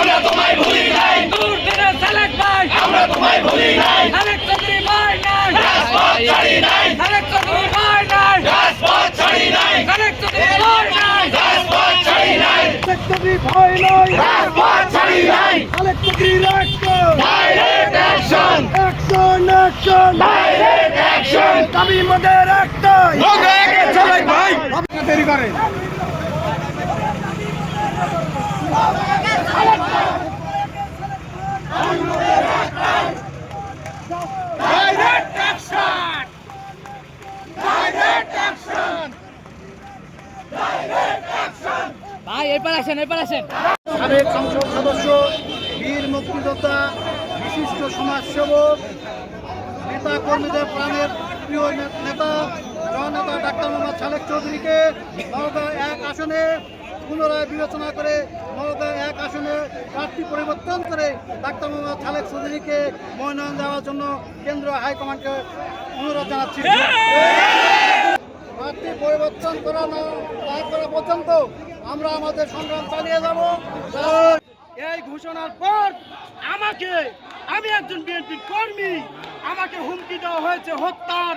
আমরা তোমায় ভুলি নাই, আমরা তোমায় ভুলি নাই, রাজপথ ছাড়ি নাই, রাজপথ ছাড়ি নাই, রাজপথ ছাড়ি নাই, রাজপথ ছাড়ি নাই, ডাইরেক্ট অ্যাকশন, ডাইরেক্ট অ্যাকশন, দাবি আমাদের একটাই, চলে ভাই দেরি করেন। Direct action, direct action, direct action. ভাই এরপর আসেন সাবেক সংসদ সদস্য, বীর মুক্তিযোদ্ধা, বিশিষ্ট সমাজসেবক, নেতা কর্মীদের প্রাণের প্রিয় নেতা জননেতা ডাক্তার মোহাম্মদ সালেক চৌধুরীকে নওগাঁ 1 আসনে পুনরায় বিবেচনা করে নওগাঁ 1 আসনে প্রার্থী পরিবর্তন করে ডাক্তার মোহাম্মদ সালেক চৌধুরীকে মনোনয়ন দেওয়ার জন্য কেন্দ্রীয় হাইকমান্ডকে অনুরোধ জানাচ্ছি। প্রার্থী পরিবর্তন করা না করা পর্যন্ত আমরা আমাদের সংগ্রাম চালিয়ে যাব। এই ঘোষণার পর আমি একজন বিএনপির কর্মী, আমাকে হুমকি দেওয়া হয়েছে হত্যার।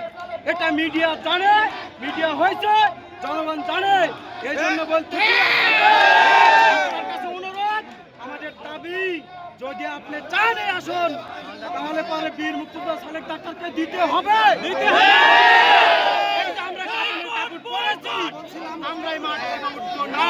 এটা মিডিয়া জানে, মিডিয়া হয়েছে, জনগণ জানে। এই জন্য বলতে আপনার কাছে অনুরোধ, আমাদের দাবি যদি আপনি চান এই আসন, তাহলে পরে বীর মুক্তিযোদ্ধা সালেক ডাক্তারকে দিতে হবে। আমরা এই মাঠে উঠবো না।